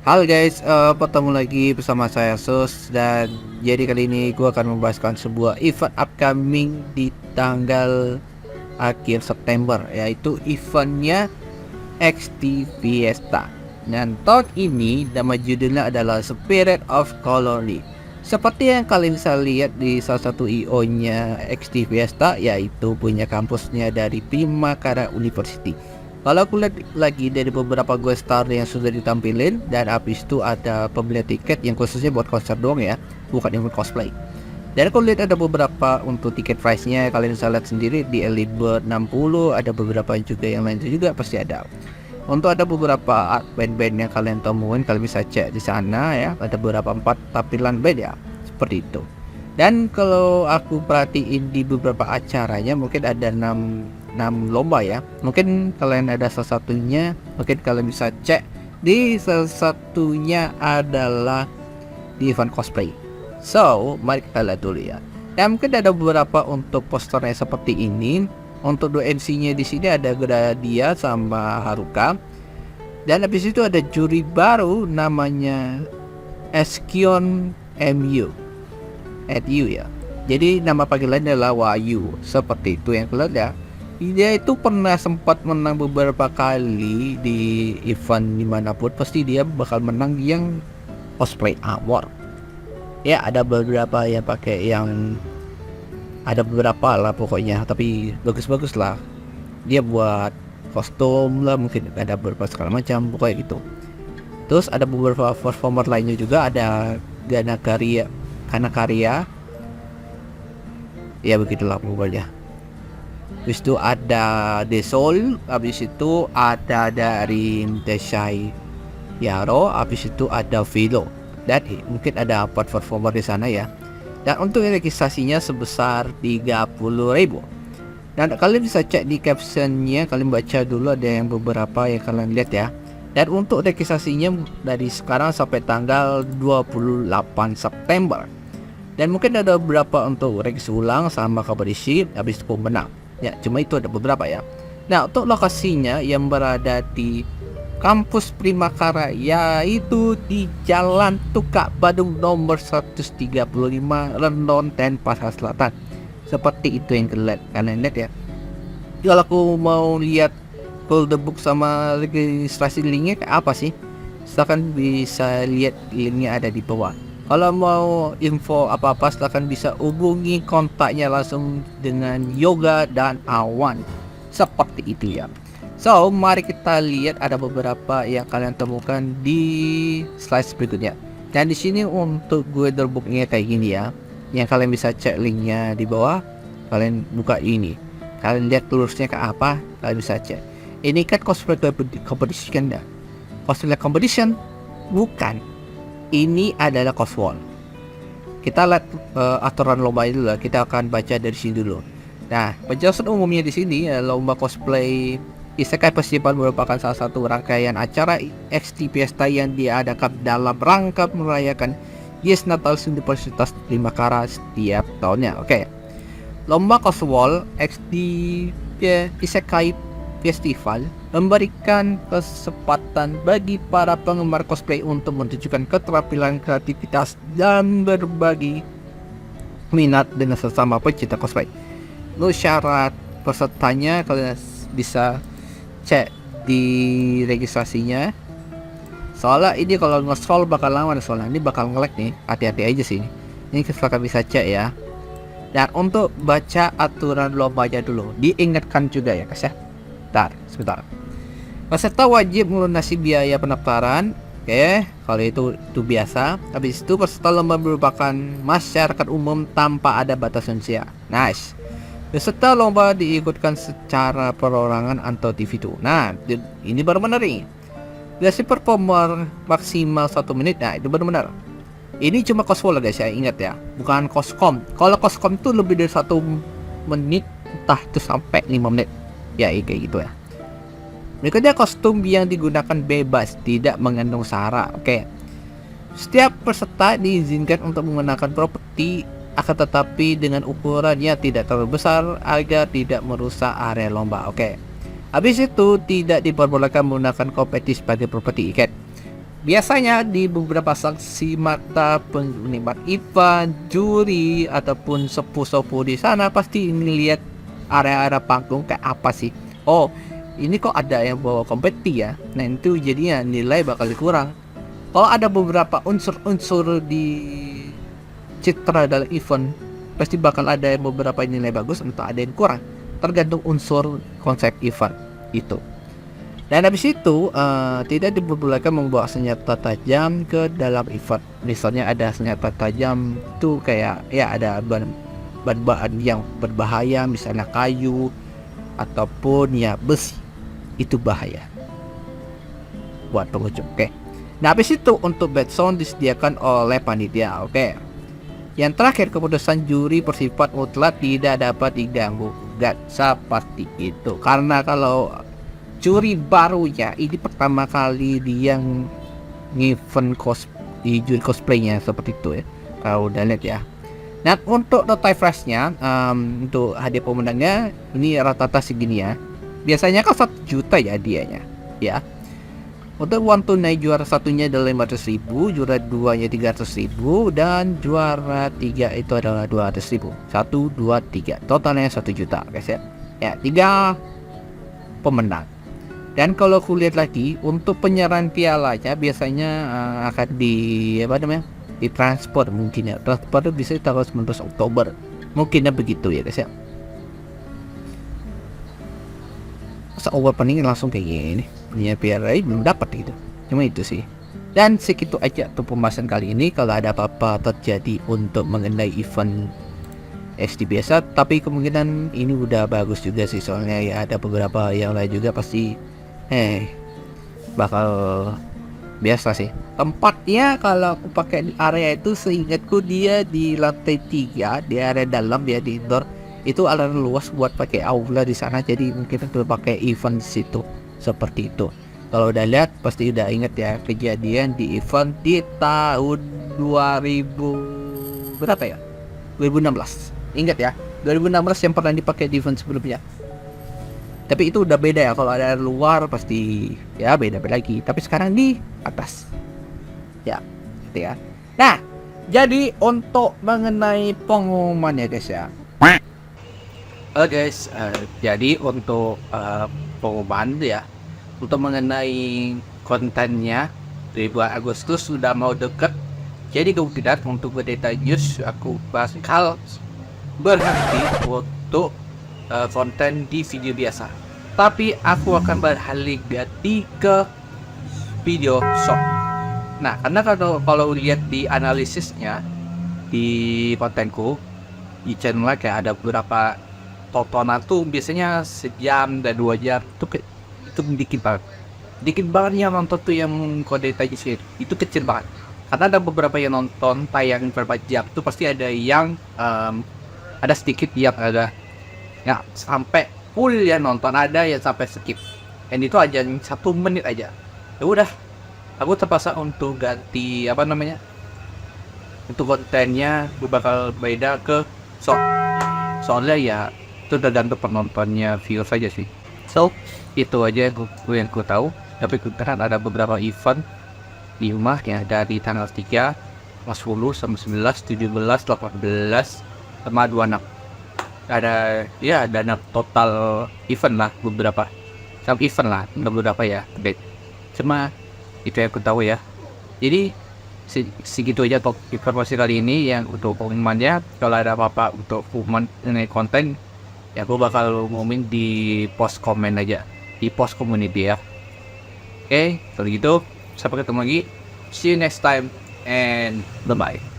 Halo guys, bertemu lagi bersama saya Sus. Dan jadi kali ini gue akan membahaskan sebuah event upcoming di tanggal akhir September, yaitu eventnya XT Fiesta. Dan tahun ini nama judulnya adalah Spirit of Colony. Seperti yang kalian bisa lihat di salah satu IO-nya XT Fiesta, yaitu punya kampusnya dari Primakara University. Kalau aku lihat lagi dari beberapa guest star yang sudah ditampilin, dan habis itu ada pembelian tiket yang khususnya buat konser doang ya, bukan event cosplay. Dan aku lihat ada beberapa untuk tiket price-nya, kalian bisa lihat sendiri di Elite Bird 60, ada beberapa juga yang lain juga pasti ada. Untuk ada beberapa art band-band yang kalian temuin, kalian bisa cek di sana ya, ada beberapa 4 tampilan band ya, seperti itu. Dan kalau aku perhatiin di beberapa acaranya mungkin ada 6 lomba ya. Mungkin kalian ada salah satunya, mungkin kalian bisa cek di salah satunya adalah di event cosplay. So, mari kita lihat dulu ya. Dan mungkin ada beberapa untuk posternya seperti ini. Untuk 2 MC-nya di sini ada Gradia sama Haruka. Dan habis itu ada juri baru namanya Eskion MU. Ya. Jadi nama panggilannya adalah Wahyu. Seperti itu yang kalian ya. Dia itu pernah sempat menang beberapa kali di event dimanapun, pasti dia bakal menang yang cosplay award. Ya ada beberapa yang pakai yang ada beberapa lah pokoknya, tapi bagus-bagus lah. Dia buat kostum lah, mungkin ada beberapa segala macam pokoknya gitu. Terus ada beberapa performer lainnya juga, ada Gana Karya, ya begitulah pokoknya. Habis itu ada The Soul, habis itu ada dari Desai Yaro, habis itu ada Vilo. Dan mungkin ada 4 performer di sana ya. Dan untuk registrasinya sebesar 30.000. Dan kalian bisa cek di captionnya, kalian baca dulu, ada yang beberapa yang kalian lihat ya. Dan untuk registrasinya dari sekarang sampai tanggal 28 September. Dan mungkin ada beberapa untuk registrasi ulang sama kompetisi, habis itu pemenang. Ya, cuma itu ada beberapa ya. Nah, untuk lokasinya yang berada di kampus Primakara, yaitu di Jalan Tukak Badung nomor 135, Rendon dan Pasar Selatan. Seperti itu yang kalian lihat ya. Kalau aku mau lihat the book sama registrasi linknya kayak apa sih, silakan bisa lihat, linknya ada di bawah. Kalau mau info apa-apa silahkan bisa hubungi kontaknya langsung dengan Yoga dan Awan. Seperti itu ya. So, mari kita lihat ada beberapa yang kalian temukan di slide berikutnya. Dan di sini untuk booknya kayak gini ya. Yang kalian bisa cek linknya di bawah. Kalian buka ini. Kalian lihat tulisnya ke apa, kalian bisa cek. Ini kan cosplay competition ya. Cosplay competition? Bukan. Ini adalah coswall. Kita lihat aturan lomba itu lah. Kita akan baca dari sini dulu. Nah, penjelasan umumnya di sini lomba cosplay Isekai Festival merupakan salah satu rangkaian acara XT Fiesta yang diadakan dalam rangka merayakan Yes Natal Universitas Primakara setiap tahunnya. Oke. Lomba coswall XT Isekai Festival memberikan kesempatan bagi para penggemar cosplay untuk menunjukkan keterampilan, kreativitas, dan berbagi minat dengan sesama pecinta cosplay. Lalu syarat pesertanya kalian bisa cek di registrasinya. Soalnya ini kalau nge-scroll bakal lama, soalnya ini bakal nge-lag nih, hati-hati aja sih. Ini kalian bisa cek ya. Dan untuk baca aturan lombanya dulu, diingatkan juga ya guys ya. Sebentar. Peserta wajib melunasi biaya pendaftaran. Oke, kalau itu biasa. Habis itu peserta lomba merupakan masyarakat umum tanpa ada batasan usia. Nice. Peserta lomba diikutkan secara perorangan atau individu. Nah, ini baru benar nih. Durasi performer maksimal 1 menit. Nah, itu baru benar. Ini cuma cosplay guys ya, ingat ya, bukan koskom. Kalau koskom itu lebih dari 1 menit, entah itu sampai 5 menit. Ya, kayak gitu ya. Berikutnya, kostum yang digunakan bebas, tidak mengandung sara. Oke. Setiap peserta diizinkan untuk menggunakan properti, akan tetapi dengan ukurannya tidak terlalu besar agar tidak merusak area lomba. Oke. Habis itu tidak diperbolehkan menggunakan kompeti sebagai properti ikat. biasanya di beberapa saksi mata penikmat event, juri ataupun sepuh-sepuh di sana pasti ini lihat area-area panggung kayak apa sih. Oh, ini kok ada yang bawa kompeti ya. Nah, itu jadinya nilai bakal kurang. Kalau ada beberapa unsur-unsur di citra dalam event, pasti bakal ada beberapa nilai bagus atau ada yang kurang, tergantung unsur konsep event itu. Dan habis itu tidak diperbolehkan membawa senjata tajam ke dalam event. Misalnya ada senjata tajam tuh kayak ya ada bahan yang berbahaya, misalnya kayu ataupun ya besi, itu bahaya buat pengunjung. Oke. Nah, habis itu untuk bad sound disediakan oleh panitia. Oke. Yang terakhir, keputusan juri bersifat mutlak tidak dapat diganggu gugat seperti itu. Karena kalau juri baru ya, ini pertama kali dia event di juri cosplaynya seperti itu ya. Kalau udah lihat ya. Nah, untuk notai flashnya, untuk hadiah pemenangnya ini rata-rata segini ya. Biasanya kan 1 juta ya hadiahnya ya. Untuk uang tunai juara satunya adalah 500.000, juara 2-nya 300.000, dan juara 3 itu adalah 200.000. 1, 2, 3. Totalnya 1 juta guys ya. Ya, 3 pemenang. Dan kalau aku lihat lagi untuk penyerahan pialanya biasanya akan ditransport mungkin ya. Transport bisa tanggal 19 Oktober. Mungkinnya begitu ya guys ya. Masa opening langsung kayak gini. Punya piala belum dapat gitu. Cuma itu sih. Dan segitu aja untuk pembahasan kali ini. Kalau ada apa-apa terjadi untuk mengenai event SD biasa, tapi kemungkinan ini udah bagus juga sih, soalnya ya ada beberapa yang lain juga pasti bakal biasa sih. Tempatnya kalau aku pakai di area itu seingatku dia di lantai 3 di area dalam ya, di indoor itu area luas buat pakai aula di sana, jadi mungkin kita pakai event di situ seperti itu. Kalau udah lihat pasti udah inget ya kejadian di event di tahun 2000 berapa ya? 2016. Ingat ya, 2016 yang pernah dipakai di event sebelumnya. Tapi itu udah beda ya, kalau ada luar pasti ya beda lagi. Tapi sekarang di atas. Ya, gitu ya. Nah, jadi untuk mengenai pengumuman ya guys ya. Guys, jadi untuk pengumuman ya, untuk mengenai kontennya di bulan Agustus sudah mau deket. Jadi kemudian untuk berita news aku bakal berhenti untuk konten di video biasa, tapi aku akan beralih ganti ke video short. Nah, karena kalau lihat di analisisnya di kontenku di channel kayak ada beberapa tontonan tuh biasanya sejam dan 2 jam itu dikit banget yang nonton tuh yang kode tadi sih itu kecil banget, karena ada beberapa yang nonton tayang berapa jam tuh pasti ada yang ada sedikit yang ada ya sampai full ya nonton, ada yang sampai skip, dan itu aja 1 menit aja. Ya udah, aku terpaksa untuk ganti untuk kontennya gue bakal beda ke short, soalnya ya itu tergantung penontonnya, views saja sih. So itu aja yang ku tahu. Tapi kan ada beberapa event di rumah yang dari tanggal 3, 10, 19, 17, 18 sama 26. Ada total event lah, beberapa event lah, beberapa ya. Cuma itu yang aku tahu ya. Jadi segitu aja untuk informasi kali ini yang untuk pengumumannya. Kalau ada apa-apa untuk pengumuman mengenai konten ya, aku bakal ngumumin di post komen aja, di post community ya. Oke, kalau gitu sampai ketemu lagi. See you next time and bye bye.